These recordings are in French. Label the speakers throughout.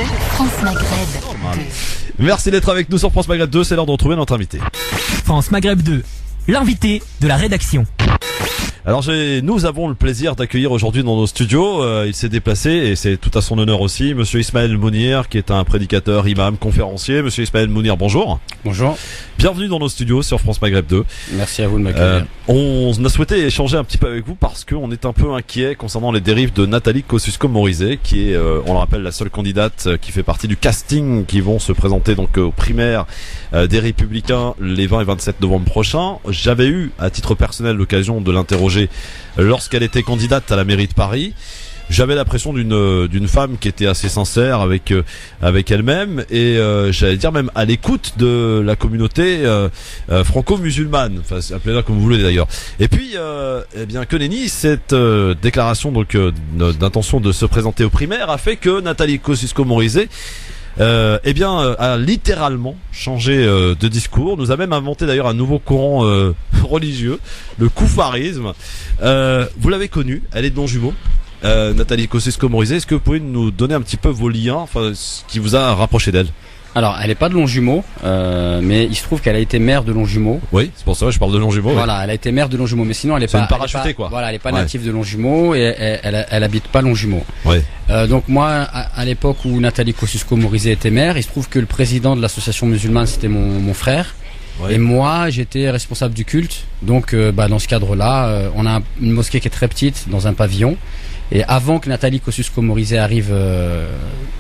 Speaker 1: France Maghreb 2.
Speaker 2: Merci d'être avec nous sur France Maghreb 2, c'est l'heure de retrouver notre invité.
Speaker 3: France Maghreb 2, l'invité de la rédaction.
Speaker 2: Alors nous avons le plaisir d'accueillir aujourd'hui dans nos studios, il s'est déplacé et c'est tout à son honneur aussi, Monsieur Ismaël Mounir qui est un prédicateur, imam, conférencier. Monsieur Ismaël Mounir, bonjour.
Speaker 4: Bonjour.
Speaker 2: Bienvenue dans nos studios sur France Maghreb 2.
Speaker 4: Merci à vous de m'accueillir.
Speaker 2: On a souhaité échanger un petit peu avec vous parce qu'on est un peu inquiet concernant les dérives de Nathalie Kosciusko-Morizet qui est, on le rappelle, la seule candidate qui fait partie du casting qui vont se présenter donc aux primaires des Républicains les 20 et 27 novembre prochains. J'avais eu à titre personnel l'occasion de l'interroger lorsqu'elle était candidate à la mairie de Paris. J'avais l'impression d'une femme qui était assez sincère avec elle-même et j'allais dire même à l'écoute de la communauté franco-musulmane. Enfin, appelez-la comme vous voulez d'ailleurs. Et puis eh bien que nenni, cette déclaration donc d'intention de se présenter aux primaires a fait que Nathalie Kosciusko-Morizet eh bien a littéralement changé de discours, nous a même inventé d'ailleurs un nouveau courant religieux, le koufarisme. Vous l'avez connue, elle est de Longjumeau, Nathalie Kosciusko-Morizet. Est-ce que vous pouvez nous donner un petit peu vos liens, enfin ce qui vous a rapproché d'elle?
Speaker 4: Alors, elle n'est pas de Longjumeau, mais il se trouve qu'elle a été maire de Longjumeau.
Speaker 2: Oui, c'est pour ça que je parle de Longjumeau.
Speaker 4: Voilà, elle a été maire de Longjumeau, mais sinon elle est pas.
Speaker 2: C'est une parachutée quoi.
Speaker 4: Voilà, elle est pas native de Longjumeau et elle habite pas Longjumeau.
Speaker 2: Ouais.
Speaker 4: Donc moi, à l'époque où Nathalie Kosciusko-Morizet était maire, il se trouve que le président de l'association musulmane c'était mon frère. Ouais. Et moi, j'étais responsable du culte. Donc, dans ce cadre-là, on a une mosquée qui est très petite dans un pavillon. Et avant que Nathalie Kosciusko-Morizet arrive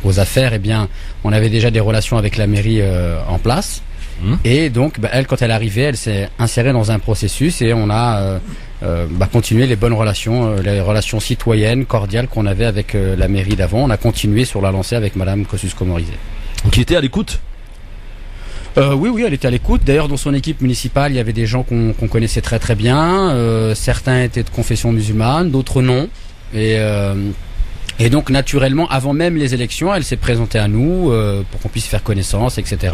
Speaker 4: aux affaires, eh bien, on avait déjà des relations avec la mairie en place. Et donc, elle, quand elle est arrivée, elle s'est insérée dans un processus et on a continué les bonnes relations, les relations citoyennes, cordiales qu'on avait avec la mairie d'avant. On a continué sur la lancée avec Madame Kosciusko-Morizet.
Speaker 2: Qui était à l'écoute?
Speaker 4: Oui, elle était à l'écoute. D'ailleurs, dans son équipe municipale, il y avait des gens qu'on connaissait très très bien. Certains étaient de confession musulmane, d'autres non. Et donc, naturellement, avant même les élections, elle s'est présentée à nous pour qu'on puisse faire connaissance, etc.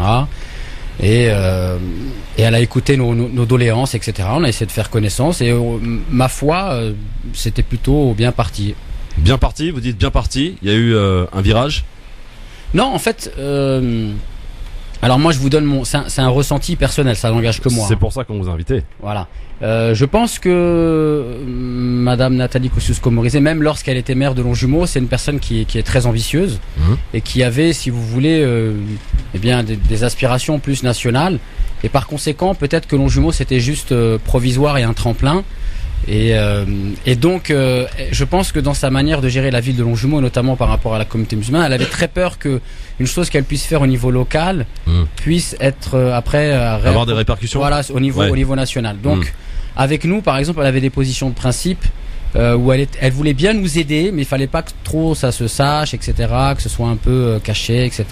Speaker 4: Et elle a écouté nos doléances, etc. On a essayé de faire connaissance et ma foi, c'était plutôt bien parti.
Speaker 2: Bien parti, vous dites bien parti. Il y a eu un virage?
Speaker 4: Non, en fait... Alors moi je vous donne c'est un ressenti personnel, ça n'engage que moi.
Speaker 2: C'est pour ça qu'on vous a invité.
Speaker 4: Voilà. Je pense que Madame Nathalie Kosciusko-Morizet, même lorsqu'elle était maire de Longjumeau, c'est une personne qui est très ambitieuse et qui avait, si vous voulez, eh bien des aspirations plus nationales. Et par conséquent, peut-être que Longjumeau c'était juste provisoire et un tremplin. Et donc, je pense que dans sa manière de gérer la ville de Longjumeau, notamment par rapport à la communauté musulmane, elle avait très peur que une chose qu'elle puisse faire au niveau local puisse être après
Speaker 2: avoir des répercussions.
Speaker 4: Voilà, au niveau national. Donc, avec nous, par exemple, elle avait des positions de principe où elle voulait bien nous aider, mais il fallait pas que trop ça se sache, etc., que ce soit un peu caché, etc.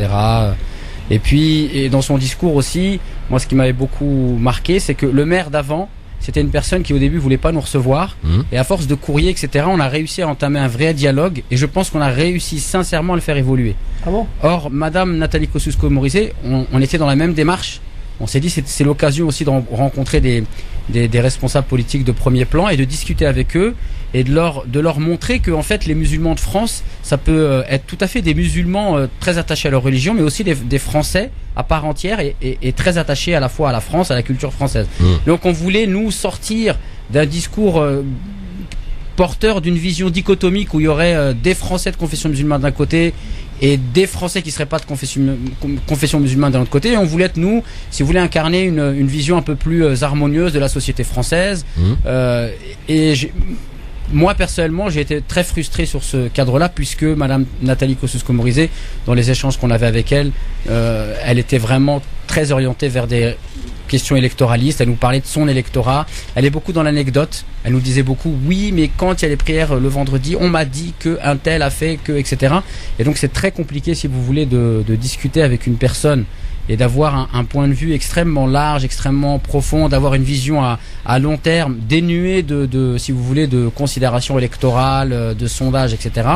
Speaker 4: Et puis, dans son discours aussi, moi, ce qui m'avait beaucoup marqué, c'est que le maire d'avant, c'était une personne qui au début voulait pas nous recevoir et à force de courrier, etc., on a réussi à entamer un vrai dialogue et je pense qu'on a réussi sincèrement à le faire évoluer.
Speaker 5: Ah bon?
Speaker 4: Or, Madame Nathalie Kosciusko-Morizet, on était dans la même démarche. On s'est dit c'est l'occasion aussi de rencontrer des responsables politiques de premier plan et de discuter avec eux et de leur montrer que en fait les musulmans de France, ça peut être tout à fait des musulmans très attachés à leur religion, mais aussi des Français à part entière et très attachés à la fois à la France, à la culture française. Donc on voulait nous sortir d'un discours porteur d'une vision dichotomique où il y aurait des Français de confession musulmane d'un côté et des Français qui seraient pas de confession musulmane d'un autre côté. Et on voulait être, nous, si vous voulez, incarner une vision un peu plus harmonieuse de la société française. Moi, personnellement, j'ai été très frustré sur ce cadre-là, puisque Madame Nathalie Kosciusko-Morizet, dans les échanges qu'on avait avec elle, elle était vraiment très orientée vers des questions électoralistes. Elle nous parlait de son électorat. Elle est beaucoup dans l'anecdote. Elle nous disait beaucoup, oui, mais quand il y a les prières le vendredi, on m'a dit qu'un tel a fait que, etc. Et donc, c'est très compliqué, si vous voulez, de discuter avec une personne et d'avoir un point de vue extrêmement large, extrêmement profond, d'avoir une vision à long terme, dénuée si vous voulez, de considérations électorales, de sondages, etc.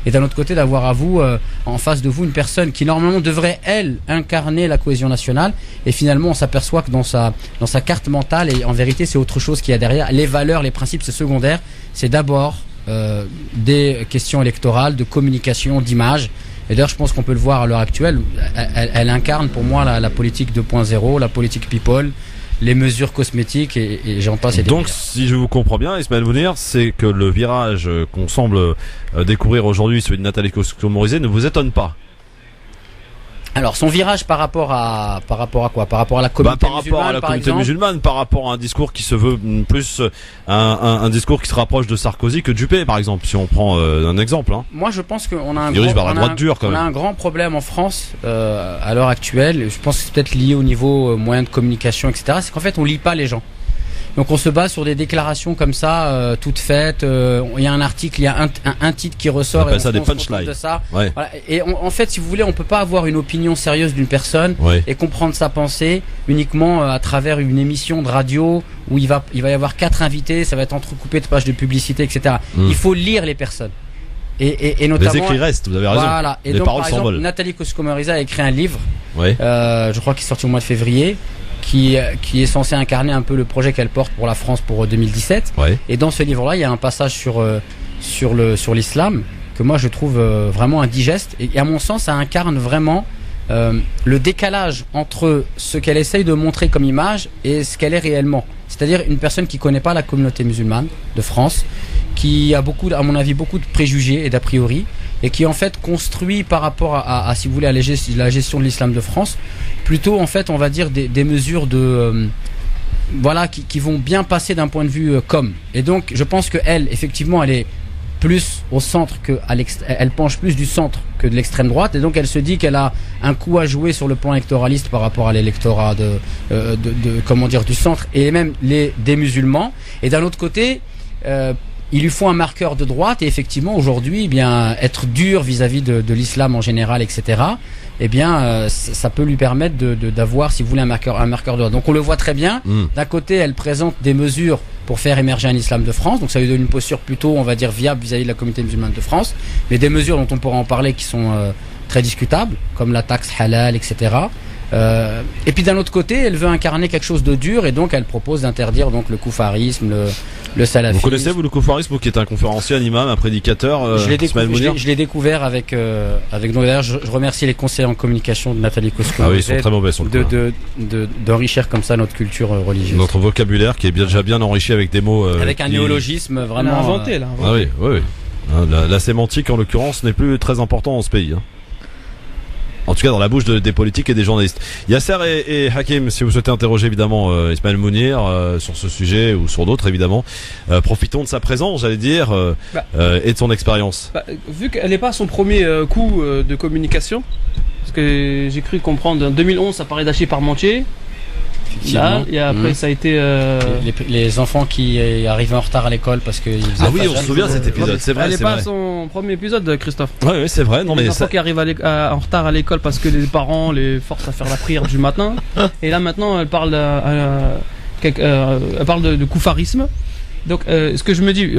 Speaker 4: Et d'un autre côté, d'avoir à vous, en face de vous, une personne qui normalement devrait, elle, incarner la cohésion nationale. Et finalement, on s'aperçoit que dans sa carte mentale, et en vérité, c'est autre chose qu'il y a derrière. Les valeurs, les principes, c'est secondaire. C'est d'abord des questions électorales, de communication, d'image. Et d'ailleurs, je pense qu'on peut le voir à l'heure actuelle. Elle incarne pour moi la politique 2.0, la politique people, les mesures cosmétiques et j'en passe.
Speaker 2: Donc, si je vous comprends bien, Ismaël Mounir, c'est que le virage qu'on semble découvrir aujourd'hui, celui de Nathalie Kosciusko-Morizet, ne vous étonne pas.
Speaker 4: Alors, son virage par rapport à quoi? Par rapport à la communauté musulmane,
Speaker 2: par rapport à la communauté musulmane, par rapport à un discours qui se veut plus un discours qui se rapproche de Sarkozy que Juppé, par exemple, si on prend un exemple. Hein.
Speaker 4: Moi, je pense qu'on a un grand problème en France à l'heure actuelle. Je pense que c'est peut-être lié au niveau moyens de communication, etc. C'est qu'en fait, on lit pas les gens. Donc on se base sur des déclarations comme ça, toutes faites. Il y a un article, il y a un titre qui ressort.
Speaker 2: On appelle ça des punchlines.
Speaker 4: De ça.
Speaker 2: Ouais.
Speaker 4: Voilà. Et en fait, si vous voulez, on peut pas avoir une opinion sérieuse d'une personne et comprendre sa pensée uniquement à travers une émission de radio où il va y avoir 4 invités, ça va être entrecoupé de pages de publicité, etc. Il faut lire les personnes. Et notamment.
Speaker 2: Les écrits restent, vous avez raison.
Speaker 4: Voilà. Et
Speaker 2: les
Speaker 4: donc,
Speaker 2: paroles
Speaker 4: par exemple,
Speaker 2: s'envolent.
Speaker 4: Nathalie Kosciusko-Morizet a écrit un livre. Je crois qu'il est sorti au mois de février. Qui est censé incarner un peu le projet qu'elle porte pour la France pour 2017. Et dans ce livre-là, il y a un passage sur l'islam que moi je trouve vraiment indigeste. Et à mon sens, ça incarne vraiment le décalage entre ce qu'elle essaye de montrer comme image et ce qu'elle est réellement. C'est-à-dire une personne qui connaît pas la communauté musulmane de France, qui a à mon avis, beaucoup de préjugés et d'a priori, et qui en fait construit par rapport à si vous voulez, à la gestion de l'islam de France, plutôt en fait, on va dire des mesures de qui vont bien passer d'un point de vue com. Et donc, je pense que elle, effectivement, elle est plus au centre elle penche plus du centre que de l'extrême droite, et donc elle se dit qu'elle a un coup à jouer sur le plan électoraliste par rapport à l'électorat du centre et même des musulmans. Et d'un autre côté, il lui faut un marqueur de droite, et effectivement aujourd'hui, eh bien, être dur vis-à-vis de l'islam en général, etc. Eh bien, ça peut lui permettre d'avoir, si vous voulez, un marqueur de droite. Donc on le voit très bien. D'un côté, elle présente des mesures pour faire émerger un islam de France, donc ça lui donne une posture plutôt, on va dire, viable vis-à-vis de la communauté musulmane de France, mais des mesures dont on pourra en parler qui sont très discutables, comme la taxe halal, etc. Et puis d'un autre côté, elle veut incarner quelque chose de dur, et donc elle propose d'interdire donc le koufarisme, le salafisme.
Speaker 2: Vous connaissez le koufarisme, vous qui êtes un conférencier, un imam, un prédicateur?
Speaker 4: Je l'ai découvert avec donc d'ailleurs je remercie les conseillers en communication de Nathalie Kosciusko.
Speaker 2: Ah oui, ils sont très mauvais sur le coup.
Speaker 4: D'enrichir comme ça notre culture religieuse.
Speaker 2: Notre vocabulaire qui est déjà bien enrichi avec des mots.
Speaker 4: Avec un néologisme vraiment
Speaker 5: inventé là.
Speaker 2: Ah oui. La sémantique en l'occurrence n'est plus très important dans ce pays. Hein. En tout cas dans la bouche des politiques et des journalistes. Yasser et Hakim, si vous souhaitez interroger évidemment Ismaël Mounir sur ce sujet ou sur d'autres évidemment, profitons de sa présence, j'allais dire, et de son expérience.
Speaker 5: Vu qu'elle n'est pas son premier coup de communication, parce que j'ai cru comprendre en 2011 ça parlait d'Achille Parmentier. Là, et après ça a été
Speaker 4: les enfants qui arrivaient en retard à l'école parce que
Speaker 2: ah oui, on se souvient de cet épisode, c'est vrai.
Speaker 5: Elle n'est pas son premier épisode, Christophe.
Speaker 2: Oui, c'est vrai. Non,
Speaker 5: les enfants qui arrivent en retard à l'école parce que les parents les forcent à faire la prière du matin. Et là maintenant, elle parle de koufarisme. Donc, ce que je me dis,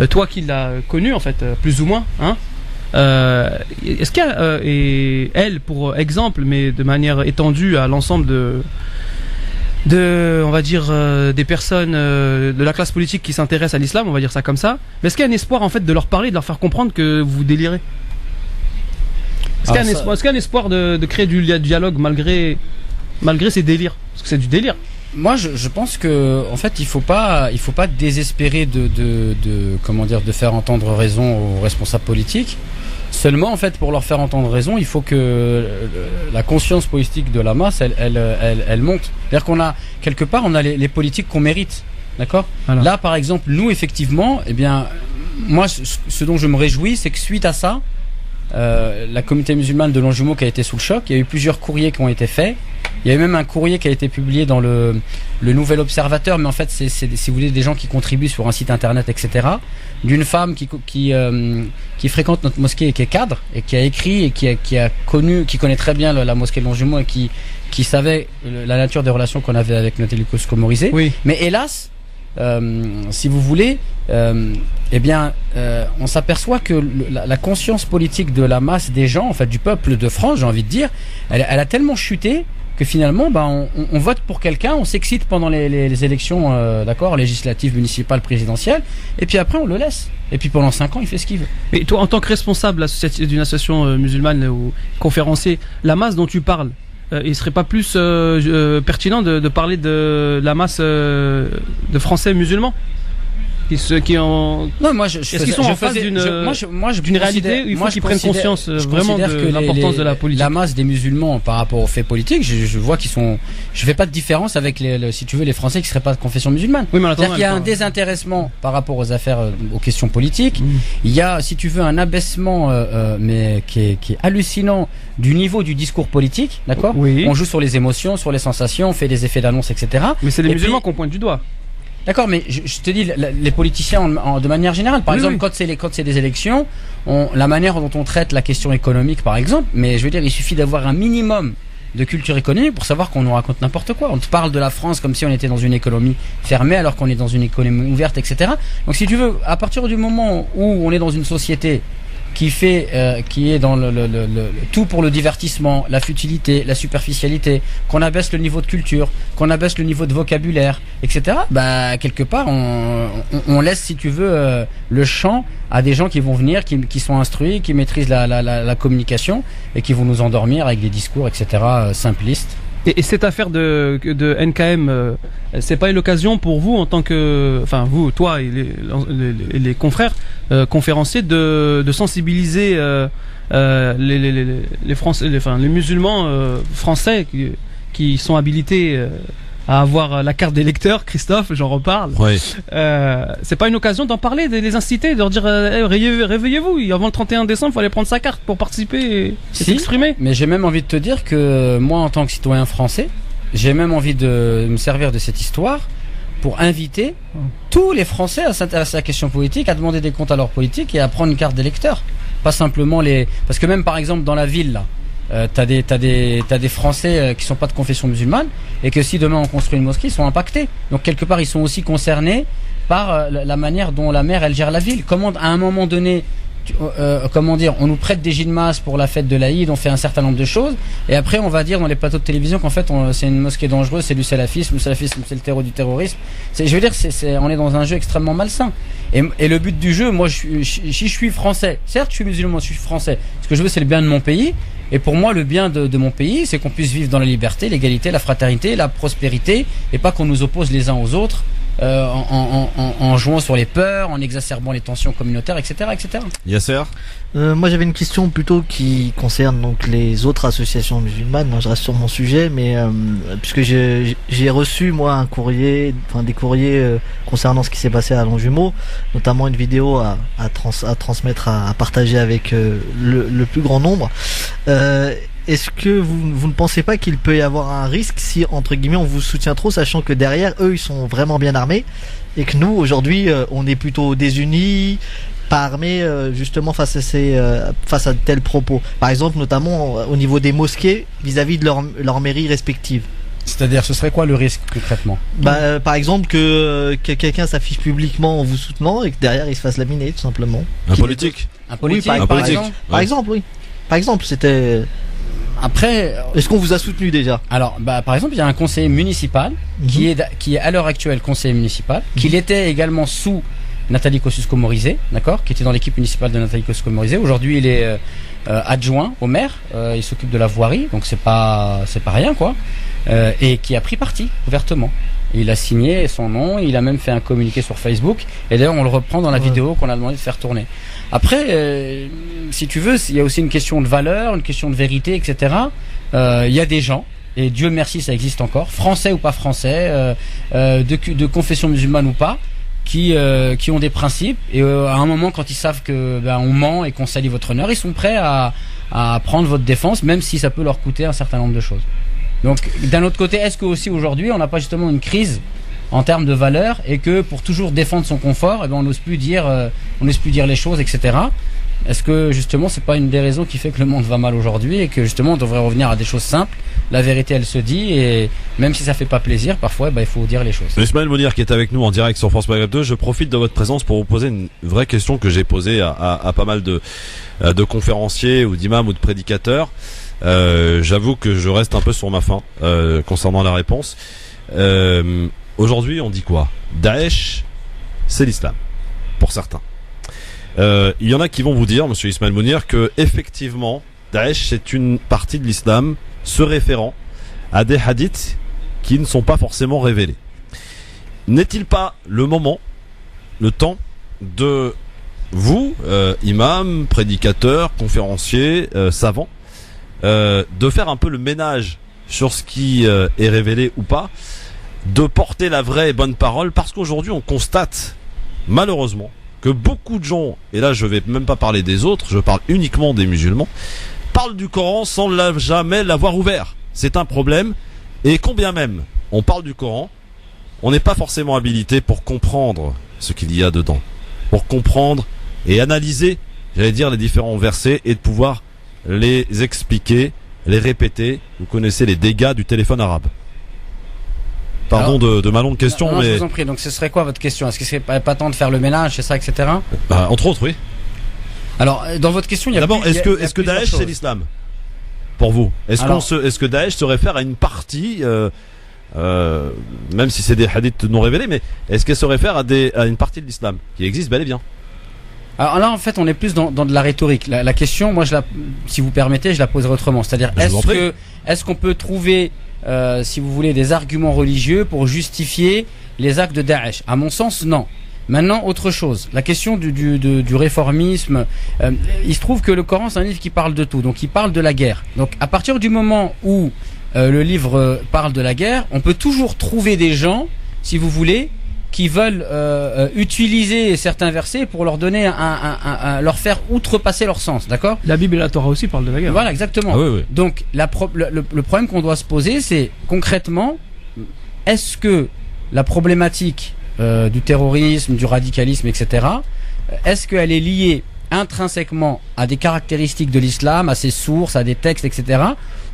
Speaker 5: toi qui l'as connu en fait, plus ou moins, hein. Est-ce qu'il y a elle pour exemple, mais de manière étendue à l'ensemble on va dire des personnes de la classe politique qui s'intéressent à l'islam, on va dire ça comme ça, mais est-ce qu'il y a un espoir en fait de leur parler, de leur faire comprendre que vous délirez? Est-ce qu'il y a un espoir de créer du dialogue malgré ces délires? Parce que c'est du délire.
Speaker 4: Moi, je pense que en fait, il faut pas désespérer de faire entendre raison aux responsables politiques. Seulement, en fait, pour leur faire entendre raison, il faut que la conscience politique de la masse, elle monte. C'est-à-dire qu'on a quelque part, on a les politiques qu'on mérite, d'accord ? Voilà. Là, par exemple, nous, effectivement, eh bien, moi, ce dont je me réjouis, c'est que suite à ça, la communauté musulmane de Longjumeau qui a été sous le choc, il y a eu plusieurs courriers qui ont été faits. Il y a eu même un courrier qui a été publié dans le Nouvel Observateur, mais en fait c'est si vous voulez des gens qui contribuent sur un site internet, etc. D'une femme qui fréquente notre mosquée et qui est cadre et qui a écrit et qui connaît très bien la mosquée de Longjumeau et qui savait la nature des relations qu'on avait avec Nathalie Kosciusko-Morizet.
Speaker 5: Oui.
Speaker 4: Mais hélas, si vous voulez, on s'aperçoit que la conscience politique de la masse des gens, en fait, du peuple de France, j'ai envie de dire, elle a tellement chuté que finalement, on vote pour quelqu'un, on s'excite pendant les élections, législatives, municipales, présidentielles, et puis après on le laisse. Et puis pendant 5 ans, il fait ce qu'il veut.
Speaker 5: Mais toi, en tant que responsable d'une association musulmane ou conférencier, la masse dont tu parles, il serait pas plus pertinent de parler de la masse de Français musulmans
Speaker 4: Non, moi
Speaker 5: est-ce qu'ils sont en face d'une réalité où il faut qu'ils prennent conscience vraiment de l'importance de la politique?
Speaker 4: La masse des musulmans par rapport aux faits politiques, je vois qu'ils sont. Je fais pas de différence avec si tu veux, les Français qui seraient pas de confession musulmane.
Speaker 5: Oui, mais
Speaker 4: c'est-à-dire qu'il y a un désintéressement par rapport aux affaires, aux questions politiques. Il y a, si tu veux, un abaissement, mais qui est hallucinant du niveau du discours politique, d'accord?
Speaker 5: Oui.
Speaker 4: On joue sur les émotions, sur les sensations, on fait des effets d'annonce, etc.
Speaker 5: Mais c'est les musulmans qu'on pointe du doigt.
Speaker 4: D'accord, mais je te dis, les politiciens de manière générale, par exemple, quand c'est des élections, la manière dont on traite la question économique, par exemple, mais je veux dire, il suffit d'avoir un minimum de culture économique pour savoir qu'on nous raconte n'importe quoi. On te parle de la France comme si on était dans une économie fermée alors qu'on est dans une économie ouverte, etc. Donc si tu veux, à partir du moment où on est dans une société qui est dans le tout pour le divertissement, la futilité, la superficialité, qu'on abaisse le niveau de culture, qu'on abaisse le niveau de vocabulaire, etc. Quelque part, on laisse, si tu veux, le champ à des gens qui vont venir, qui sont instruits, qui maîtrisent la communication et qui vont nous endormir avec des discours, etc. Simplistes.
Speaker 5: Et cette affaire de NKM, c'est pas l'occasion pour vous en tant que, enfin vous, toi et les confrères conférenciers de sensibiliser les Français, les musulmans français qui sont habilités à avoir la carte d'électeur, Christophe, j'en reparle.
Speaker 2: Oui.
Speaker 5: C'est pas une occasion d'en parler, de les inciter, de leur dire réveillez-vous, avant le 31 décembre, il fallait prendre sa carte pour participer et s'exprimer.
Speaker 4: Mais j'ai même envie de te dire que moi, en tant que citoyen français, j'ai même envie de me servir de cette histoire pour inviter tous les Français à s'intéresser à la question politique, à demander des comptes à leur politique et à prendre une carte d'électeur. Pas simplement parce que même par exemple dans la ville là, t'as des Français qui sont pas de confession musulmane et que si demain on construit une mosquée, ils sont impactés. Donc quelque part ils sont aussi concernés par la manière dont la maire elle gère la ville. Comment à un moment donné, on nous prête des gymnases pour la fête de l'Aïd, on fait un certain nombre de choses et après on va dire dans les plateaux de télévision qu'en fait c'est une mosquée dangereuse, c'est du salafisme, c'est le terreau du terrorisme. Je veux dire, on est dans un jeu extrêmement malsain. Et le but du jeu, moi si je suis français, certes je suis musulman, je suis français, ce que je veux c'est le bien de mon pays. Et pour moi, le bien de mon pays, c'est qu'on puisse vivre dans la liberté, l'égalité, la fraternité, la prospérité, et pas qu'on nous oppose les uns aux autres en jouant sur les peurs, en exacerbant les tensions communautaires, etc., etc.
Speaker 2: Yasser.
Speaker 6: Moi, j'avais une question plutôt qui concerne donc les autres associations musulmanes. Je reste sur mon sujet, mais puisque j'ai reçu moi des courriers concernant ce qui s'est passé à Longjumeau, notamment une vidéo à transmettre, à partager avec le plus grand nombre. Est-ce que vous ne pensez pas qu'il peut y avoir un risque si, entre guillemets, on vous soutient trop, sachant que derrière, eux, ils sont vraiment bien armés, et que nous, aujourd'hui, on est plutôt désunis, pas armés, justement, face à de tels propos. Par exemple, notamment au niveau des mosquées, vis-à-vis de leur mairie respective.
Speaker 4: C'est-à-dire, ce serait quoi le risque concrètement?
Speaker 6: Par exemple, que quelqu'un s'affiche publiquement en vous soutenant et que derrière, il se fasse laminer, tout simplement.
Speaker 2: Un politique.
Speaker 6: Oui, par exemple, oui. Par exemple, c'était...
Speaker 4: Après,
Speaker 6: est-ce qu'on vous a soutenu déjà?
Speaker 4: Alors, par exemple, il y a un conseiller municipal qui est à l'heure actuelle conseiller municipal, qui l'était également sous Nathalie Kosciusko-Morizet, d'accord, qui était dans l'équipe municipale de Nathalie Kosciusko-Morizet. Aujourd'hui, il est adjoint au maire, il s'occupe de la voirie, donc c'est pas rien quoi, et qui a pris parti ouvertement. Il a signé son nom, il a même fait un communiqué sur Facebook, et d'ailleurs on le reprend dans la vidéo qu'on a demandé de faire tourner. Après, si tu veux, il y a aussi une question de valeur, une question de vérité, etc. Il y a des gens, et Dieu merci ça existe encore, français ou pas français, de confession musulmane ou pas, qui ont des principes, et à un moment quand ils savent que on ment et qu'on salit votre honneur, ils sont prêts à prendre votre défense, même si ça peut leur coûter un certain nombre de choses. Donc d'un autre côté, est-ce que aussi aujourd'hui on n'a pas justement une crise en termes de valeurs et que pour toujours défendre son confort, on n'ose plus dire les choses, etc. Est-ce que justement c'est pas une des raisons qui fait que le monde va mal aujourd'hui et que justement on devrait revenir à des choses simples la vérité elle se dit, et même si ça fait pas plaisir, parfois il faut dire les choses.
Speaker 2: Ismaël Mounir qui est avec nous en direct sur France Maghreb 2, je profite de votre présence pour vous poser une vraie question que j'ai posée à pas mal de conférenciers ou d'imams ou de prédicateurs. J'avoue que je reste un peu sur ma faim concernant la réponse. Aujourd'hui on dit quoi? Daesh c'est l'islam, pour certains. Il y en a qui vont vous dire, monsieur Ismaël Mounir, que effectivement Daesh c'est une partie de l'islam se référant à des hadiths qui ne sont pas forcément révélés. N'est-il pas le moment, le temps de vous, imam, prédicateur, conférencier, savant, de faire un peu le ménage sur ce qui est révélé ou pas, de porter la vraie et bonne parole, parce qu'aujourd'hui on constate malheureusement que beaucoup de gens, et là je vais même pas parler des autres, je parle uniquement des musulmans, parlent du Coran sans jamais l'avoir ouvert. C'est un problème, et combien même on parle du Coran, on n'est pas forcément habilité pour comprendre ce qu'il y a dedans, pour comprendre et analyser, j'allais dire, les différents versets et de pouvoir les expliquer, les répéter. Vous connaissez les dégâts du téléphone arabe. Pardon de ma longue question,
Speaker 4: non,
Speaker 2: mais...
Speaker 4: je vous en prie. Donc ce serait quoi votre question? Est-ce que c'est pas temps de faire le ménage, c'est ça, etc.
Speaker 2: Entre autres, oui.
Speaker 4: Alors, dans votre question, il y a
Speaker 2: d'abord, est-ce que Daesh
Speaker 4: choses.
Speaker 2: c'est l'islam pour vous? Est-ce que Daesh se réfère à une partie, même si c'est des hadiths non révélés, mais est-ce qu'elle se réfère à une partie de l'islam qui existe bel et bien?
Speaker 4: Alors là, en fait, on est plus dans de la rhétorique. La question, moi, si vous permettez, je la poserai autrement. C'est-à-dire, est-ce qu'on peut trouver, si vous voulez, des arguments religieux pour justifier les actes de Daesh? À mon sens, non. Maintenant, autre chose. La question du réformisme. Il se trouve que le Coran, c'est un livre qui parle de tout. Donc, il parle de la guerre. Donc, à partir du moment où le livre parle de la guerre, on peut toujours trouver des gens, si vous voulez, qui veulent utiliser certains versets pour leur donner leur faire outrepasser leur sens, d'accord?
Speaker 5: La Bible et la Torah aussi parlent de la guerre.
Speaker 4: Voilà, exactement.
Speaker 2: Ah, oui.
Speaker 4: Donc le problème qu'on doit se poser, c'est concrètement, est-ce que la problématique du terrorisme, du radicalisme, etc., est-ce qu'elle est liée intrinsèquement à des caractéristiques de l'islam, à ses sources, à des textes, etc.,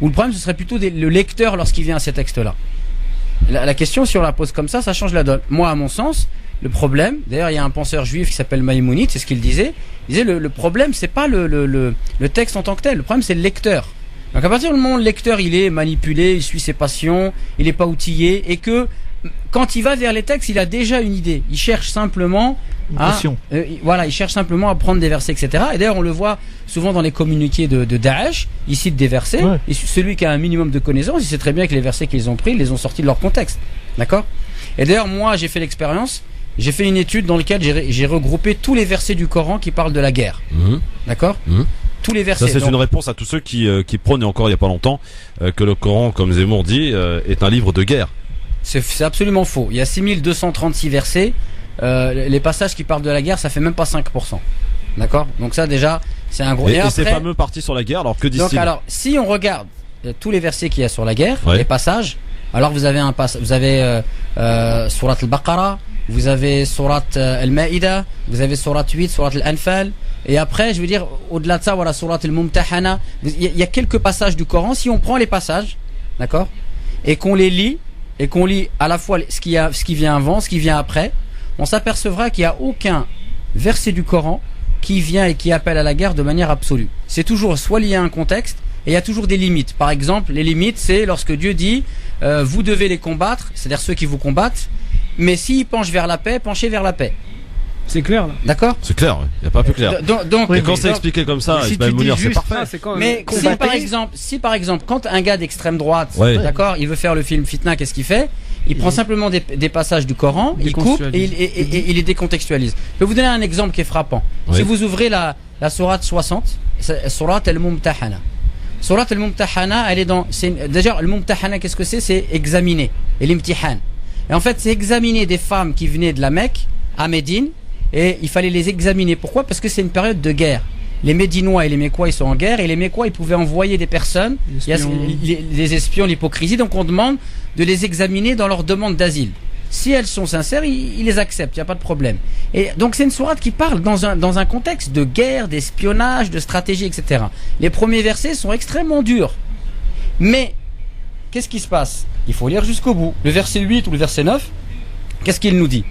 Speaker 4: ou le problème ce serait plutôt le lecteur lorsqu'il vient à ces textes-là? La question, si on la pose comme ça change la donne. Moi, à mon sens, le problème, d'ailleurs, il y a un penseur juif qui s'appelle Maïmonide, c'est ce qu'il disait. Il disait le problème, c'est pas le texte en tant que tel. Le problème, c'est le lecteur. Donc, à partir du moment où le lecteur, il est manipulé, il suit ses passions, il n'est pas outillé, et que quand il va vers les textes, il a déjà une idée. Il cherche simplement il cherche simplement à prendre des versets, etc. Et d'ailleurs, on le voit souvent dans les communiqués de Daesh. Ils citent des versets. Ouais. Et celui qui a un minimum de connaissances, il sait très bien que les versets qu'ils ont pris, ils les ont sortis de leur contexte. D'accord? Et d'ailleurs, moi, j'ai fait l'expérience. J'ai fait une étude dans laquelle j'ai regroupé tous les versets du Coran qui parlent de la guerre. D'accord? Tous les versets.
Speaker 2: Ça, c'est une réponse à tous ceux qui prônent encore il n'y a pas longtemps que le Coran, comme Zemmour dit, est un livre de guerre.
Speaker 4: C'est absolument faux. Il y a 6236 versets. Les passages qui parlent de la guerre, ça fait même pas 5%. D'accord? Donc ça déjà, c'est un gros...
Speaker 2: Et ces fameux parties sur la guerre, alors que disent-ils?
Speaker 4: Donc alors, si on regarde tous les versets qu'il y a sur la guerre, les passages, alors vous avez Surat al-Baqarah, vous avez Surat al-Ma'ida, vous avez Surat 8, Surat al-Anfal, et après, je veux dire, au-delà de ça, voilà, Surat al-Mumtahana. Il y a quelques passages du Coran. Si on prend les passages, d'accord, et qu'on les lit, et qu'on lit à la fois ce qui vient avant, ce qui vient après, on s'apercevra qu'il n'y a aucun verset du Coran qui vient et qui appelle à la guerre de manière absolue. C'est toujours soit lié à un contexte, et il y a toujours des limites. Par exemple, les limites, c'est lorsque Dieu dit vous devez les combattre, c'est-à-dire ceux qui vous combattent, mais s'ils penchent vers la paix, penchez vers la paix.
Speaker 5: C'est clair là.
Speaker 4: D'accord?
Speaker 2: C'est clair, il n'y a pas plus clair.
Speaker 4: Donc,
Speaker 2: et quand c'est expliqué comme ça,
Speaker 5: si
Speaker 2: c'est parfait.
Speaker 4: Mais si par exemple, quand un gars d'extrême droite, d'accord, il veut faire le film Fitna, qu'est-ce qu'il fait? Il prend simplement des passages du Coran, il coupe et il les décontextualise. Je vais vous donner un exemple qui est frappant. Si vous ouvrez la sourate 60, Surat al-Mumtahana. Surat al-Mumtahana, elle est dans... Déjà, al-Mumtahana, qu'est-ce que c'est? C'est examiner. Et l'imtihan. Et en fait, c'est examiner des femmes qui venaient de la Mecque à Médine, et il fallait les examiner. Pourquoi? Parce que c'est une période de guerre. Les Médinois et les Mécois, ils sont en guerre, et les Mécois, ils pouvaient envoyer des personnes, les espions, l'hypocrisie, donc on demande de les examiner dans leur demande d'asile. Si elles sont sincères, ils les acceptent, il n'y a pas de problème. Et donc c'est une sourate qui parle dans un contexte de guerre, d'espionnage, de stratégie, etc. Les premiers versets sont extrêmement durs. Mais qu'est-ce qui se passe? Il faut lire jusqu'au bout. Le verset 8 ou le verset 9, qu'est-ce qu'il nous dit?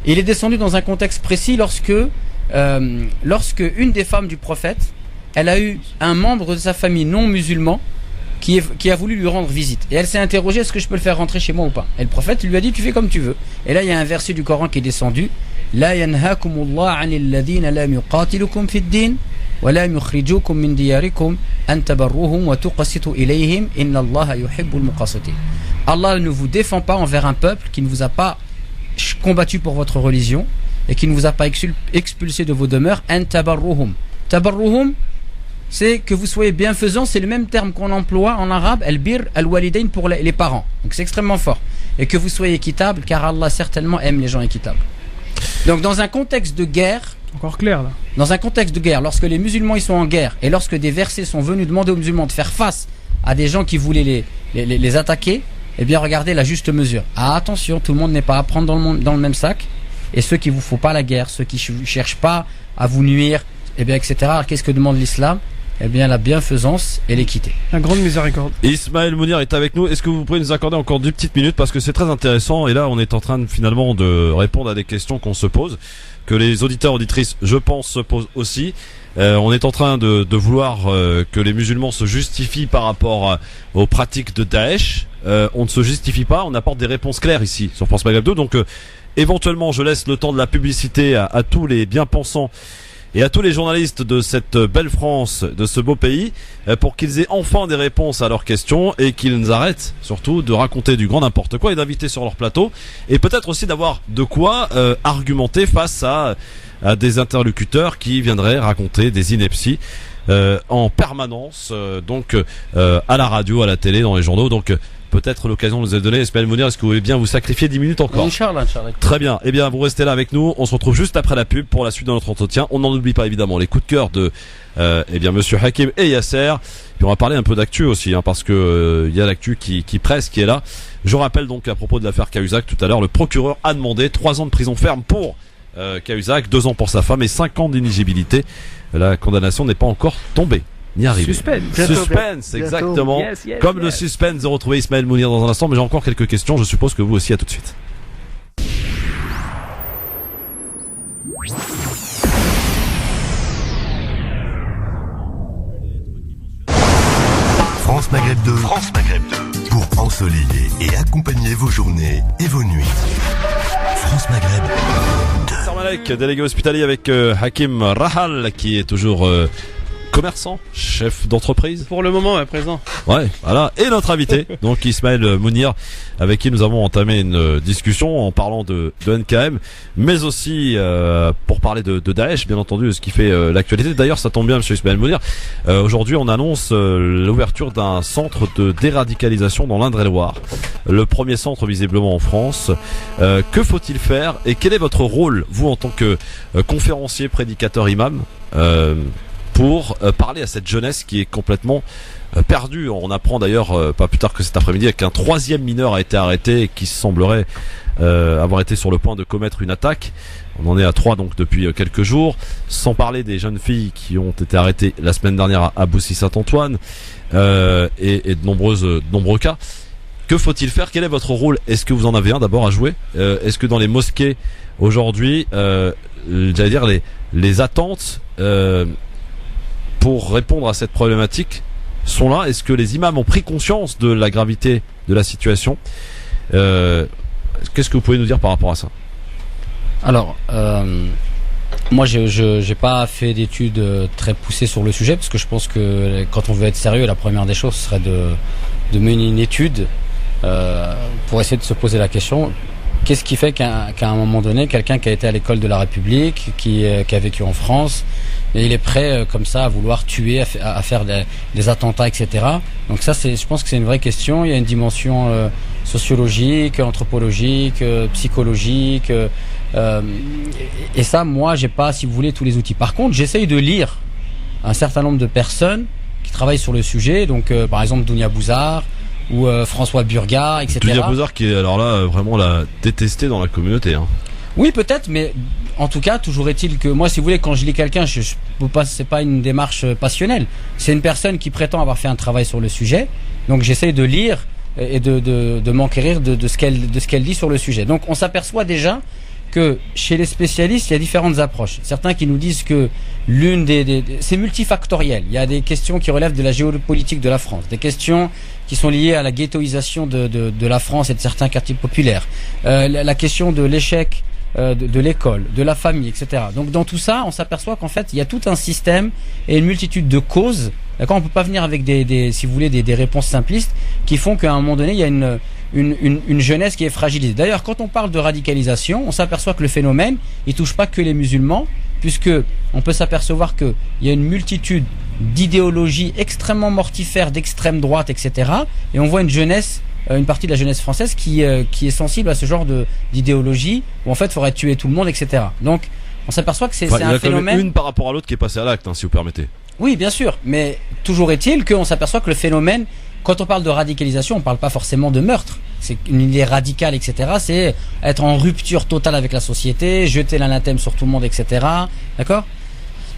Speaker 4: Il est descendu dans un contexte précis lorsque une des femmes du prophète, elle a eu un membre de sa famille non musulman qui a voulu lui rendre visite. Et elle s'est interrogée, est-ce que je peux le faire rentrer chez moi ou pas? Et le prophète lui a dit, tu fais comme tu veux. Et là, il y a un verset du Coran qui est descendu. La yanhakumullah anil ladhina lam yuqatilukum fid din wa lam yukhrijukum min diyarikum an tabarruhum wa tuqsitu ilayhim inna Allaha yuhibbul muqsitin. Allah ne vous défend pas envers un peuple qui ne vous a pas combattu pour votre religion et qui ne vous a pas expulsé de vos demeures. An tabarruhum. Tabarruhum, c'est que vous soyez bienfaisant, c'est le même terme qu'on emploie en arabe, al-bir al-walidain, pour les parents. Donc c'est extrêmement fort. Et que vous soyez équitable, car Allah certainement aime les gens équitables. Donc dans un contexte de guerre,
Speaker 5: encore clair là.
Speaker 4: Dans un contexte de guerre, lorsque les musulmans ils sont en guerre et lorsque des versets sont venus demander aux musulmans de faire face à des gens qui voulaient les attaquer, eh bien regardez la juste mesure. Ah, attention, tout le monde n'est pas à prendre dans le même sac. Et ceux qui vous font pas la guerre, ceux qui cherchent pas à vous nuire, eh bien etc. Alors, qu'est-ce que demande l'islam? Eh bien la bienfaisance et l'équité.
Speaker 5: La grande miséricorde.
Speaker 2: Ismaël Mounir est avec nous. Est-ce que vous pouvez nous accorder encore 2 petites minutes, parce que c'est très intéressant, et là on est en train finalement de répondre à des questions qu'on se pose, que les auditeurs auditrices je pense se posent aussi. On est en train de vouloir que les musulmans se justifient par rapport aux pratiques de Daesh. On ne se justifie pas, on apporte des réponses claires ici sur France Maghreb 2. Donc éventuellement je laisse le temps de la publicité à tous les bien-pensants et à tous les journalistes de cette belle France, de ce beau pays, pour qu'ils aient enfin des réponses à leurs questions et qu'ils nous arrêtent surtout de raconter du grand n'importe quoi et d'inviter sur leur plateau, et peut-être aussi d'avoir de quoi argumenter face à des interlocuteurs qui viendraient raconter des inepties en permanence, donc à la radio, à la télé, dans les journaux. Donc peut-être l'occasion nous est donnée. Ismaël Mounir, est-ce que vous voulez bien vous sacrifier 10 minutes encore?
Speaker 4: Inch'Allah.
Speaker 2: Très bien. Eh bien, vous restez là avec nous. On se retrouve juste après la pub pour la suite de notre entretien. On n'en oublie pas évidemment les coups de cœur de Monsieur Hakim et Yasser. Puis on va parler un peu d'actu aussi, parce que il y a l'actu qui presse, qui est là. Je rappelle donc à propos de l'affaire Cahuzac tout à l'heure, le procureur a demandé 3 ans de prison ferme pour Cahuzac, 2 ans pour sa femme et 5 ans d'inéligibilité. La condamnation n'est pas encore tombée. Ni arrivé. Suspense, exactement. Yes, comme le suspense de retrouver Ismaël Mounir dans un instant, mais j'ai encore quelques questions. Je suppose que vous aussi. À tout de suite.
Speaker 7: France Maghreb 2. France Maghreb 2. Pour ensoleiller et accompagner vos journées et vos nuits. France Maghreb 2.
Speaker 2: Sarmalek, délégué hospitalier avec Hakim Rahal, qui est toujours commerçant, chef d'entreprise.
Speaker 5: Pour le moment, présent.
Speaker 2: Ouais, voilà. Et notre invité, donc Ismaël Mounir, avec qui nous avons entamé une discussion en parlant de NKM, mais aussi pour parler de Daesh, bien entendu, ce qui fait l'actualité. D'ailleurs, ça tombe bien, monsieur Ismaël Mounir. Aujourd'hui, on annonce l'ouverture d'un centre de déradicalisation dans l'Indre-et-Loire. Le premier centre, visiblement, en France. Que faut-il faire et quel est votre rôle, vous, en tant que conférencier, prédicateur, imam, pour parler à cette jeunesse qui est complètement perdue? On apprend d'ailleurs pas plus tard que cet après-midi qu'un 3e mineur a été arrêté et qui semblerait avoir été sur le point de commettre une attaque. On en est à 3 donc depuis quelques jours, sans parler des jeunes filles qui ont été arrêtées la semaine dernière à Boussy-Saint-Antoine et de nombreux cas. Que faut-il faire? Quel est votre rôle? Est-ce que vous en avez un d'abord à jouer? Est-ce que dans les mosquées aujourd'hui, j'allais dire les attentes pour répondre à cette problématique sont là? Est-ce que les imams ont pris conscience de la gravité de la situation? Qu'est-ce que vous pouvez nous dire par rapport à ça?
Speaker 4: Alors, moi j'ai pas fait d'études très poussées sur le sujet, parce que je pense que quand on veut être sérieux, la première des choses serait de mener une étude pour essayer de se poser la question: qu'est-ce qui fait qu'à un moment donné, quelqu'un qui a été à l'école de la République, qui a vécu en France, et il est prêt comme ça à vouloir tuer, à faire des attentats, etc. Donc ça, je pense que c'est une vraie question. Il y a une dimension sociologique, anthropologique, psychologique, et ça, moi, j'ai pas, si vous voulez, tous les outils. Par contre, j'essaye de lire un certain nombre de personnes qui travaillent sur le sujet. Donc, par exemple, Dounia Bouzar ou François Burga, etc.
Speaker 2: Dounia Bouzar qui est alors là vraiment la détestée dans la communauté.
Speaker 4: Oui, peut-être, mais en tout cas, toujours est-il que moi, si vous voulez, quand je lis quelqu'un, je peux pas, c'est pas une démarche passionnelle. C'est une personne qui prétend avoir fait un travail sur le sujet. Donc, j'essaye de lire et de m'enquérir de ce qu'elle dit sur le sujet. Donc on s'aperçoit déjà que chez les spécialistes, il y a différentes approches. Certains qui nous disent que c'est multifactoriel. Il y a des questions qui relèvent de la géopolitique de la France, des questions qui sont liées à la ghettoisation de la France et de certains quartiers populaires, la question de l'échec de l'école, de la famille, etc. Donc dans tout ça, on s'aperçoit qu'en fait, il y a tout un système et une multitude de causes. D'accord, on peut pas venir avec si vous voulez, des réponses simplistes qui font qu'à un moment donné, il y a une jeunesse qui est fragilisée. D'ailleurs, quand on parle de radicalisation, on s'aperçoit que le phénomène, il touche pas que les musulmans, puisque on peut s'apercevoir qu'il y a une multitude d'idéologies extrêmement mortifères d'extrême droite, etc. Et on voit une partie de la jeunesse française qui est sensible à ce genre d'idéologie où en fait il faudrait tuer tout le monde, etc. Donc on s'aperçoit que c'est un phénomène.
Speaker 2: Une par rapport à l'autre qui est passée à l'acte, si vous permettez.
Speaker 4: Oui, bien sûr, mais toujours est-il qu'on s'aperçoit que le phénomène, quand on parle de radicalisation, on parle pas forcément de meurtre. C'est une idée radicale, etc. C'est être en rupture totale avec la société, jeter l'anathème sur tout le monde, etc. D'accord ?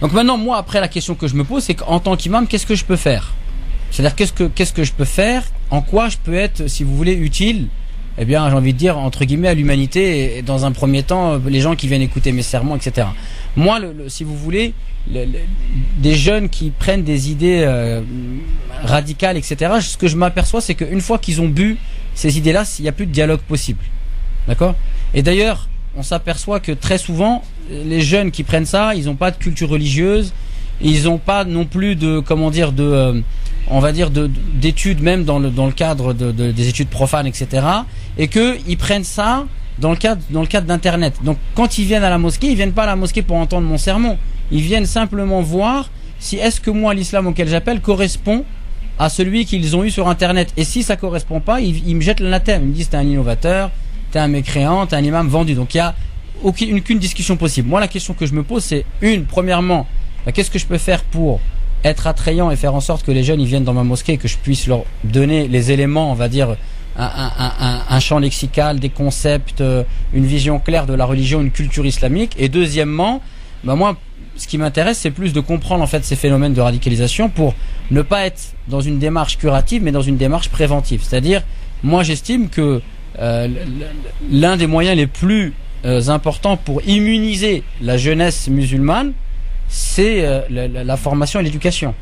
Speaker 4: Donc maintenant, moi, après, la question que je me pose, c'est qu'en tant qu'imam, qu'est-ce que je peux faire ? C'est-à-dire, qu'est-ce que je peux faire ? En quoi je peux être, si vous voulez, utile ? Eh bien, j'ai envie de dire, entre guillemets, à l'humanité, et dans un premier temps, les gens qui viennent écouter mes sermons, etc. Moi, si vous voulez, des jeunes qui prennent des idées radicales, etc., ce que je m'aperçois, c'est qu'une fois qu'ils ont bu ces idées-là, il n'y a plus de dialogue possible. D'accord ? Et d'ailleurs, on s'aperçoit que très souvent, les jeunes qui prennent ça, ils n'ont pas de culture religieuse, ils n'ont pas non plus d'études même dans le cadre des études profanes, etc. Et qu'ils prennent ça dans le cadre d'internet. Donc quand ils viennent à la mosquée, ils viennent pas à la mosquée pour entendre mon sermon. Ils viennent simplement voir si est-ce que moi l'islam auquel j'appelle correspond à celui qu'ils ont eu sur internet. Et si ça correspond pas, ils me jettent l'anathème. Ils me disent t'es un innovateur, t'es un mécréant, t'es un imam vendu. Donc il y a aucune discussion possible. Moi la question que je me pose c'est premièrement, qu'est-ce que je peux faire pour être attrayant et faire en sorte que les jeunes ils viennent dans ma mosquée et que je puisse leur donner les éléments, on va dire, un champ lexical, des concepts, une vision claire de la religion, une culture islamique. Et deuxièmement, moi, ce qui m'intéresse, c'est plus de comprendre en fait ces phénomènes de radicalisation pour ne pas être dans une démarche curative, mais dans une démarche préventive. C'est-à-dire, moi, j'estime que l'un des moyens les plus importants pour immuniser la jeunesse musulmane, c'est la formation et l'éducation.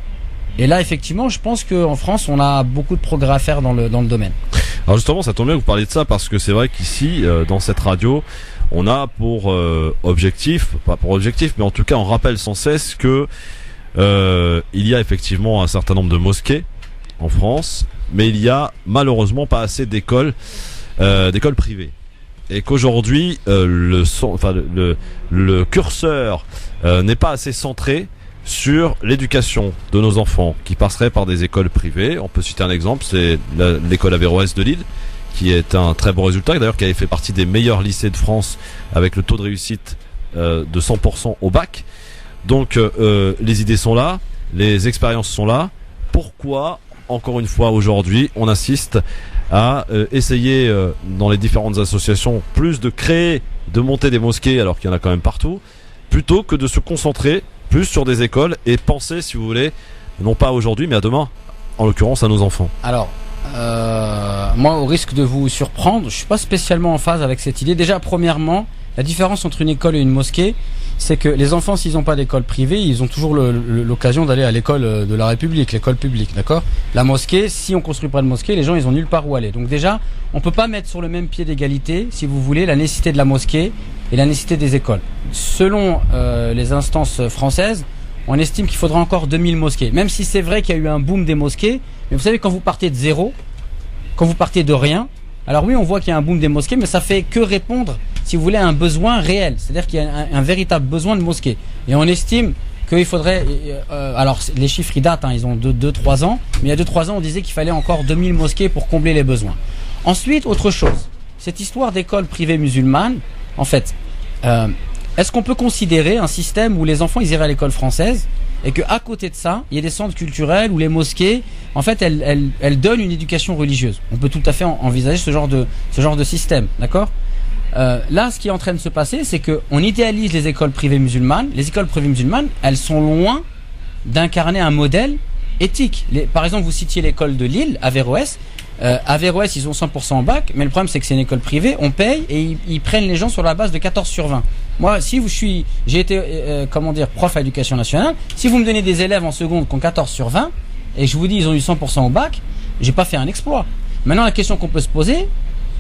Speaker 4: Et là, effectivement, je pense qu'en France, on a beaucoup de progrès à faire dans le domaine.
Speaker 2: Alors justement, ça tombe bien que vous parliez de ça parce que c'est vrai qu'ici, dans cette radio, on a pour objectif, mais en tout cas, on rappelle sans cesse que il y a effectivement un certain nombre de mosquées en France, mais il y a malheureusement pas assez d'écoles privées. Et qu'aujourd'hui, le curseur n'est pas assez centré sur l'éducation de nos enfants qui passerait par des écoles privées. On peut citer un exemple, c'est l'école Averroès de Lille, qui est un très beau résultat, d'ailleurs qui avait fait partie des meilleurs lycées de France avec le taux de réussite de 100% au bac. Donc les idées sont là, les expériences sont là. Pourquoi, encore une fois aujourd'hui, on insiste à essayer dans les différentes associations plus de monter des mosquées alors qu'il y en a quand même partout, plutôt que de se concentrer plus sur des écoles et penser, si vous voulez, non pas aujourd'hui mais à demain, en l'occurrence à nos enfants.
Speaker 4: Alors, moi, au risque de vous surprendre, je suis pas spécialement en phase avec cette idée. Déjà, premièrement, la différence entre une école et une mosquée, c'est que les enfants, s'ils n'ont pas d'école privée, ils ont toujours l'occasion d'aller à l'école de la République, l'école publique, d'accord ? La mosquée, si on construit pas de mosquée, les gens, ils ont nulle part où aller. Donc déjà, on peut pas mettre sur le même pied d'égalité, si vous voulez, la nécessité de la mosquée et la nécessité des écoles. Selon les instances françaises, on estime qu'il faudra encore 2000 mosquées. Même si c'est vrai qu'il y a eu un boom des mosquées, mais vous savez, quand vous partez de zéro, quand vous partez de rien, alors oui, on voit qu'il y a un boom des mosquées, mais ça fait que répondre, si vous voulez, à un besoin réel. C'est-à-dire qu'il y a un véritable besoin de mosquées. Et on estime qu'il faudrait... alors, les chiffres, ils datent, ils ont 2-3 ans. Mais il y a 2-3 ans, on disait qu'il fallait encore 2000 mosquées pour combler les besoins. Ensuite, autre chose. Cette histoire d'école privée musulmane, en fait, est-ce qu'on peut considérer un système où les enfants, ils iraient à l'école française et qu'à côté de ça, il y a des centres culturels où les mosquées, en fait, elles donnent une éducation religieuse. On peut tout à fait envisager ce genre de système, d'accord ? Là, ce qui est en train de se passer, c'est qu'on idéalise les écoles privées musulmanes. Les écoles privées musulmanes, elles sont loin d'incarner un modèle éthique. Par exemple, vous citiez l'école de Lille, Averroès. Averroès, ils ont 100% au bac, mais le problème c'est que c'est une école privée, on paye et ils prennent les gens sur la base de 14 sur 20. Moi, si j'ai été, prof à l'éducation nationale, si vous me donnez des élèves en seconde qui ont 14 sur 20, et je vous dis ils ont eu 100% au bac, j'ai pas fait un exploit. Maintenant, la question qu'on peut se poser,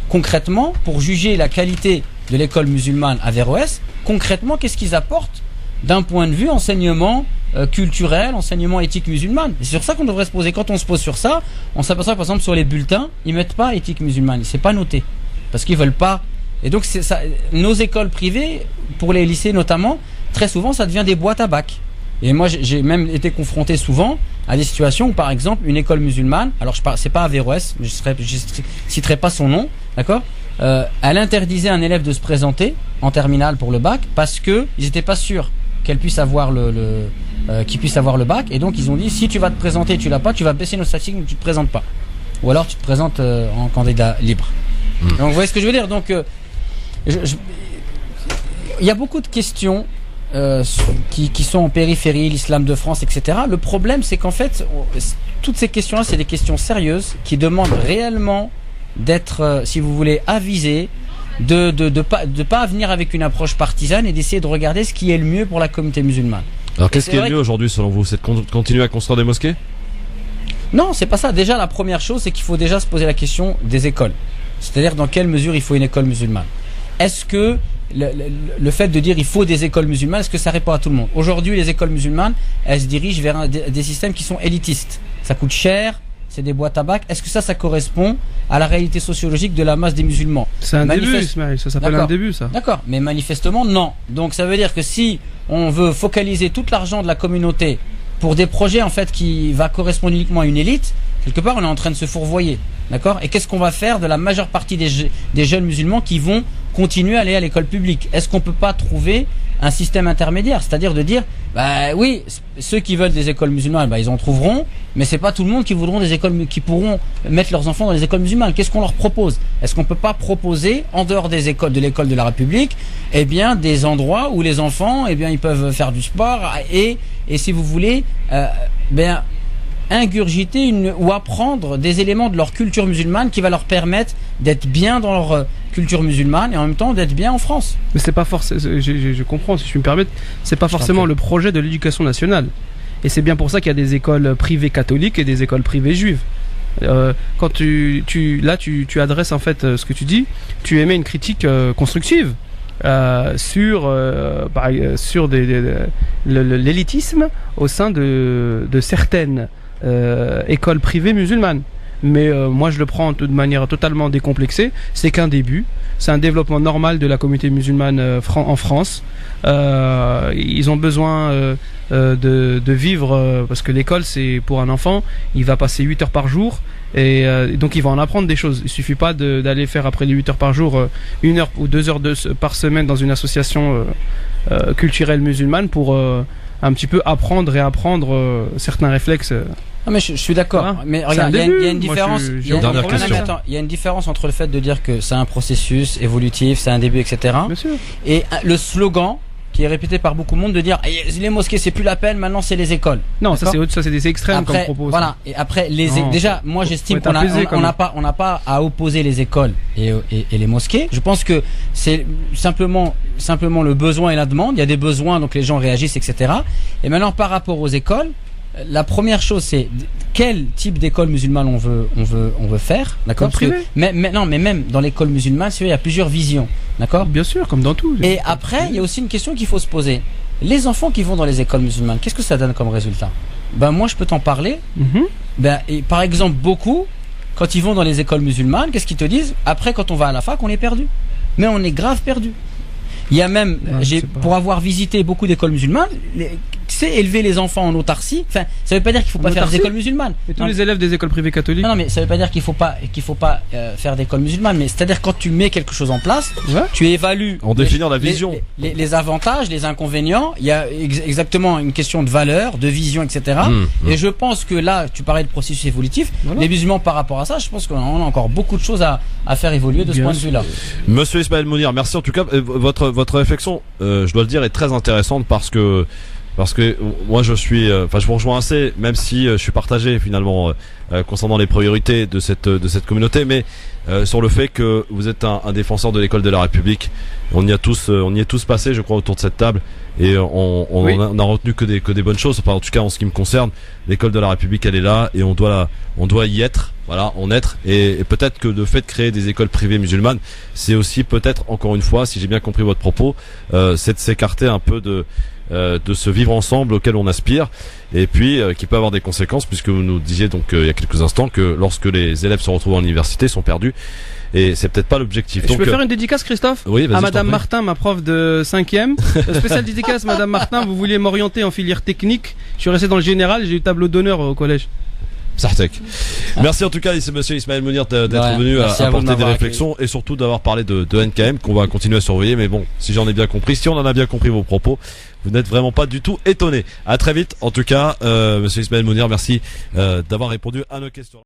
Speaker 4: concrètement, pour juger la qualité de l'école musulmane Averroès, concrètement, qu'est-ce qu'ils apportent d'un point de vue enseignement culturel, enseignement éthique musulmane. C'est sur ça qu'on devrait se poser. Quand on se pose sur ça, on s'aperçoit par exemple sur les bulletins, ils mettent pas éthique musulmane, c'est pas noté parce qu'ils veulent pas. Et donc c'est ça. Nos écoles privées, pour les lycées notamment, très souvent ça devient des boîtes à bac. Et moi j'ai même été confronté souvent à des situations où par exemple une école musulmane, alors c'est pas Averroès, je citerai pas son nom, d'accord, elle interdisait à un élève de se présenter en terminale pour le bac parce que ils étaient pas sûrs qu'elle puisse avoir qu'il puisse avoir le bac, et donc ils ont dit si tu vas te présenter et tu l'as pas, tu vas baisser nos statistiques, mais tu te présentes pas, ou alors tu te présentes en candidat libre. Donc vous voyez ce que je veux dire. Donc il y a beaucoup de questions qui sont en périphérie, l'islam de France, etc. Le problème c'est qu'en fait toutes ces questions là c'est des questions sérieuses qui demandent réellement d'être si vous voulez avisées, de pas venir avec une approche partisane et d'essayer de regarder ce qui est le mieux pour la communauté musulmane.
Speaker 2: Alors qu'est-ce qui est le mieux aujourd'hui selon vous? C'est de continuer à construire des mosquées?
Speaker 4: Non, c'est pas ça. Déjà la première chose c'est qu'il faut déjà se poser la question des écoles. C'est-à-dire dans quelle mesure il faut une école musulmane. Est-ce que le fait de dire il faut des écoles musulmanes, est-ce que ça répond à tout le monde? Aujourd'hui les écoles musulmanes, elles se dirigent vers des systèmes qui sont élitistes. Ça coûte cher, c'est des boîtes à bac. Est-ce que ça correspond à la réalité sociologique de la masse des musulmans?
Speaker 5: C'est un début, Ismaël, ça s'appelle un début, ça.
Speaker 4: D'accord, mais manifestement, non. Donc ça veut dire que si on veut focaliser tout l'argent de la communauté pour des projets en fait qui va correspondre uniquement à une élite, quelque part on est en train de se fourvoyer. D'accord? Et qu'est-ce qu'on va faire de la majeure partie des jeunes musulmans qui vont continuer à aller à l'école publique? Est-ce qu'on peut pas trouver un système intermédiaire, c'est-à-dire de dire bah oui, ceux qui veulent des écoles musulmanes, bah ils en trouveront, mais c'est pas tout le monde qui voudront des écoles qui pourront mettre leurs enfants dans les écoles musulmanes. Qu'est-ce qu'on leur propose? Est-ce qu'on peut pas proposer en dehors des écoles de l'école de la République, eh bien des endroits où les enfants, eh bien ils peuvent faire du sport et si vous voulez, ingurgiter ou apprendre des éléments de leur culture musulmane qui va leur permettre d'être bien dans leur culture musulmane et en même temps d'être bien en France.
Speaker 5: Mais c'est pas forcément, je comprends si je me permets, c'est pas forcément le projet de l'éducation nationale. Et c'est bien pour ça qu'il y a des écoles privées catholiques et des écoles privées juives. Quand tu adresses en fait ce que tu dis, tu émets une critique constructive sur l'élitisme au sein de certaines écoles privées musulmanes. Mais moi je le prends de manière totalement décomplexée. C'est qu'un début, c'est un développement normal de la communauté musulmane en France. Ils ont besoin de vivre parce que l'école, c'est pour un enfant, il va passer 8 heures par jour et donc il va en apprendre des choses. Il suffit pas d'aller faire après les 8 heures par jour 1 heure ou 2 heures par semaine dans une association culturelle musulmane pour un petit peu apprendre et apprendre certains réflexes.
Speaker 4: Non mais je suis d'accord.
Speaker 5: Hein,
Speaker 4: mais regarde, il y a une différence.
Speaker 2: Il y
Speaker 4: a une différence entre le fait de dire que c'est un processus évolutif, c'est un début, etc.
Speaker 5: Bien sûr.
Speaker 4: Et le slogan qui est répété par beaucoup de monde de dire les mosquées c'est plus la peine, maintenant c'est les écoles.
Speaker 5: Non, ça c'est des extrêmes
Speaker 4: après,
Speaker 5: qu'on propose.
Speaker 4: Voilà. Et après déjà, moi j'estime qu'on n'a pas à opposer les écoles et les mosquées. Je pense que c'est simplement le besoin et la demande. Il y a des besoins, donc les gens réagissent, etc. Et maintenant par rapport aux écoles, la première chose c'est quel type d'école musulmane on veut faire, d'accord? Mais même dans l'école musulmane, il y a plusieurs visions, d'accord?
Speaker 5: Bien sûr, comme dans tout.
Speaker 4: Et après, il y a aussi une question qu'il faut se poser. Les enfants qui vont dans les écoles musulmanes, qu'est-ce que ça donne comme résultat? Ben moi, je peux t'en parler. Et par exemple, beaucoup, quand ils vont dans les écoles musulmanes, qu'est-ce qu'ils te disent? Après, quand on va à la fac, on est perdu. Mais on est grave perdu. Il y a même, pour avoir visité beaucoup d'écoles musulmanes, c'est élever les enfants en autarcie. Enfin, ça veut pas dire qu'il faut pas faire des écoles musulmanes.
Speaker 5: Et tous les élèves des écoles privées catholiques.
Speaker 4: Non, mais ça veut pas dire qu'il faut pas faire d'écoles musulmanes. Mais c'est-à-dire quand tu mets quelque chose en place, tu évalues.
Speaker 2: En définir la vision.
Speaker 4: Les avantages, les inconvénients. Il y a exactement une question de valeur, de vision, etc. Et je pense que là, tu parlais de processus évolutif. Les musulmans par rapport à ça, je pense qu'on a encore beaucoup de choses à faire évoluer de ce point de vue-là.
Speaker 2: Monsieur Ismaël Mounir, merci en tout cas. Votre réflexion, je dois le dire, est très intéressante parce que parce que moi je vous rejoins assez, même si je suis partagé finalement concernant les priorités de cette communauté, mais sur le fait que vous êtes un défenseur de l'école de la République. On y est tous passés, je crois, autour de cette table, et on a retenu que des bonnes choses. Enfin, en tout cas, en ce qui me concerne, l'école de la République, elle est là, et on doit y être. Voilà, et peut-être que le fait de créer des écoles privées musulmanes, c'est aussi peut-être, encore une fois, si j'ai bien compris votre propos, c'est de s'écarter un peu de ce vivre ensemble auquel on aspire, et puis qui peut avoir des conséquences, puisque vous nous disiez donc il y a quelques instants que lorsque les élèves se retrouvent en université, ils sont perdus, et c'est peut-être pas l'objectif.
Speaker 5: Je peux faire une dédicace, Christophe?
Speaker 2: Oui, vas-y,
Speaker 5: à Madame Martin, ma prof de 5e. Spéciale dédicace, Madame Martin, vous vouliez m'orienter en filière technique, je suis resté dans le général, j'ai eu tableau d'honneur au collège.
Speaker 2: Sartek. Merci en tout cas, monsieur Ismaël Mounir, d'être venu apporter des réflexions, et surtout d'avoir parlé de NKM, qu'on va continuer à surveiller. Mais bon, si j'en ai bien compris, si on en a bien compris vos propos, vous n'êtes vraiment pas du tout étonné. À très vite. En tout cas, monsieur Ismaël Mounir, merci d'avoir répondu à nos questions.